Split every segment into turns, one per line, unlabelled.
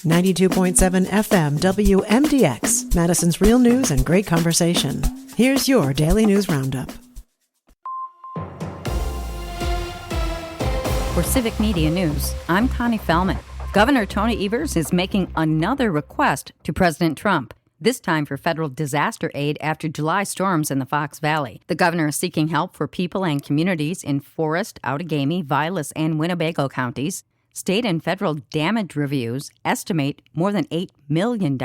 92.7 FM WMDX, Madison's real news and great conversation. Here's your Daily News Roundup.
For Civic Media News, I'm Connie Fellman. Governor Tony Evers is making another request to President Trump, this time for federal disaster aid after July storms in the Fox Valley. The governor is seeking help for people and communities in Forest, Outagamie, Vilas, and Winnebago counties. State and federal damage reviews estimate more than $8 million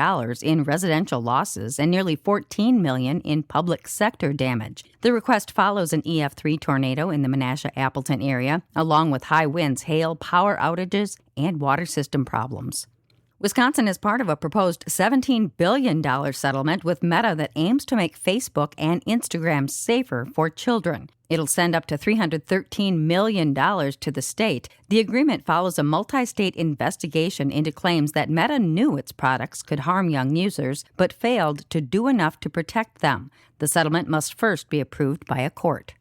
in residential losses and nearly $14 million in public sector damage. The request follows an EF3 tornado in the Menasha-Appleton area, along with high winds, hail, power outages, and water system problems. Wisconsin is part of a proposed $17 billion settlement with Meta that aims to make Facebook and Instagram safer for children. It'll send up to $313 million to the state. The agreement follows a multi-state investigation into claims that Meta knew its products could harm young users, but failed to do enough to protect them. The settlement must first be approved by a court.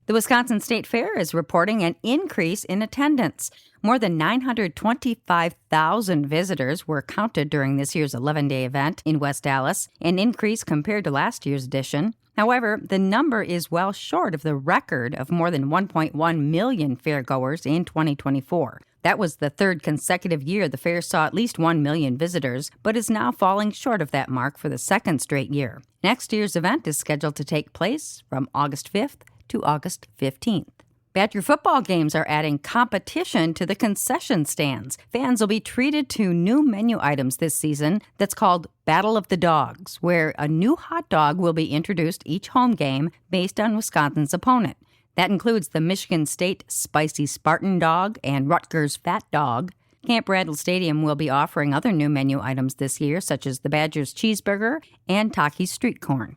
The Wisconsin State Fair is reporting an increase in attendance. More than 925,000 visitors were counted during this year's 11-day event in West Dallas, an increase compared to last year's edition. However, the number is well short of the record of more than 1.1 million fairgoers in 2024. That was the third consecutive year the fair saw at least 1 million visitors, but is now falling short of that mark for the second straight year. Next year's event is scheduled to take place from August 5th to August 15th. Badger football games are adding competition to the concession stands. Fans will be treated to new menu items this season that's called Battle of the Dogs, where a new hot dog will be introduced each home game based on Wisconsin's opponent. That includes the Michigan State Spicy Spartan Dog and Rutgers Fat Dog. Camp Bradley Stadium will be offering other new menu items this year, such as the Badgers Cheeseburger and Takis Street Corn.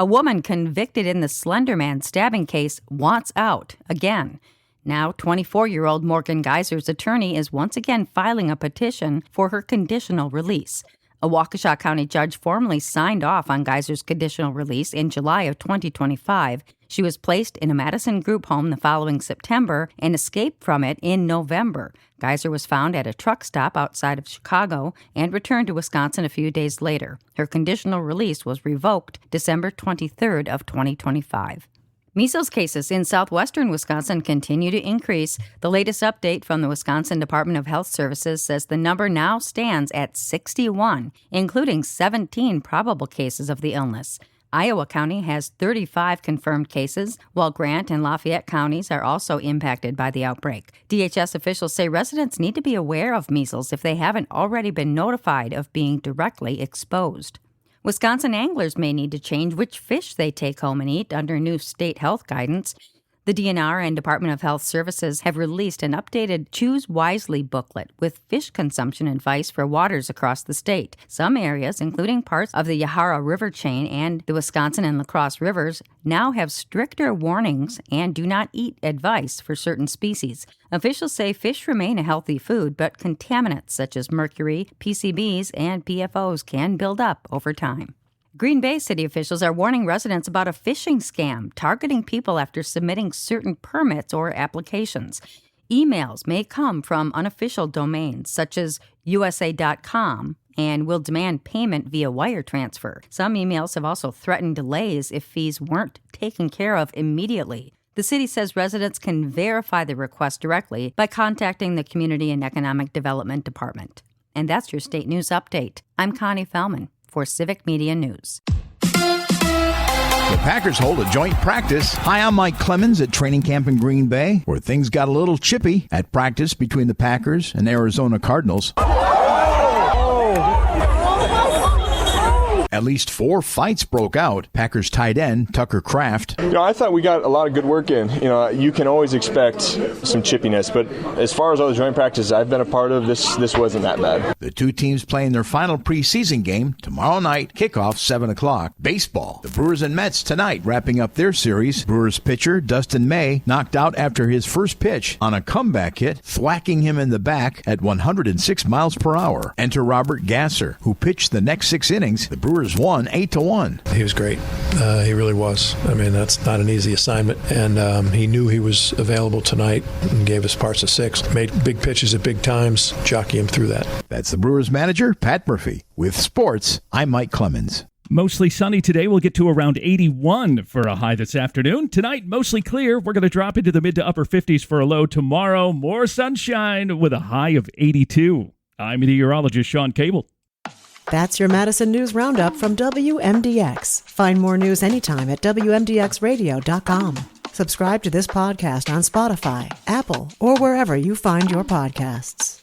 A woman convicted in the Slender Man stabbing case wants out again. Now, 24-year-old Morgan Geyser's attorney is once again filing a petition for her conditional release. A Waukesha County judge formally signed off on Geyser's conditional release in July of 2025. She was placed in a Madison group home the following September and escaped from it in November. Geyser was found at a truck stop outside of Chicago and returned to Wisconsin a few days later. Her conditional release was revoked December 23rd of 2025. Measles cases in southwestern Wisconsin continue to increase. The latest update from the Wisconsin Department of Health Services says the number now stands at 61, including 17 probable cases of the illness. Iowa County has 35 confirmed cases, while Grant and Lafayette counties are also impacted by the outbreak. DHS officials say residents need to be aware of measles if they haven't already been notified of being directly exposed. Wisconsin anglers may need to change which fish they take home and eat under new state health guidance. The DNR and Department of Health Services have released an updated Choose Wisely booklet with fish consumption advice for waters across the state. Some areas, including parts of the Yahara River chain and the Wisconsin and La Crosse rivers, now have stricter warnings and do not eat advice for certain species. Officials say fish remain a healthy food, but contaminants such as mercury, PCBs, and PFOs can build up over time. Green Bay city officials are warning residents about a phishing scam targeting people after submitting certain permits or applications. Emails may come from unofficial domains such as USA.com and will demand payment via wire transfer. Some emails have also threatened delays if fees weren't taken care of immediately. The city says residents can verify the request directly by contacting the Community and Economic Development Department. And that's your state news update. I'm Connie Fellman for Civic Media News.
The Packers hold a joint practice. Hi, I'm Mike Clemens at training camp in Green Bay, where things got a little chippy at practice between the Packers and Arizona Cardinals. At least 4 fights broke out. Packers tight end Tucker Kraft.
I thought we got a lot of good work in. You can always expect some chippiness, but as far as all the joint practices I've been a part of, this wasn't that bad.
The two teams playing their final preseason game tomorrow night, kickoff 7 o'clock. Baseball. The Brewers and Mets tonight wrapping up their series. Brewers pitcher Dustin May knocked out after his first pitch on a comeback hit, thwacking him in the back at 106 miles per hour. Enter Robert Gasser, who pitched the next 6 innings. The Brewers Brewers won 8-1.
He was great. He really was. I mean, that's not an easy assignment. And he knew he was available tonight and gave us parts of 6. Made big pitches at big times, jockey him through that.
That's the Brewers manager, Pat Murphy. With sports, I'm Mike Clemens.
Mostly sunny today. We'll get to around 81 for a high this afternoon. Tonight, mostly clear. We're going to drop into the mid to upper 50s for a low. Tomorrow, more sunshine with a high of 82. I'm meteorologist Sean Cable.
That's your Madison News Roundup from WMDX. Find more news anytime at WMDXradio.com. Subscribe to this podcast on Spotify, Apple, or wherever you find your podcasts.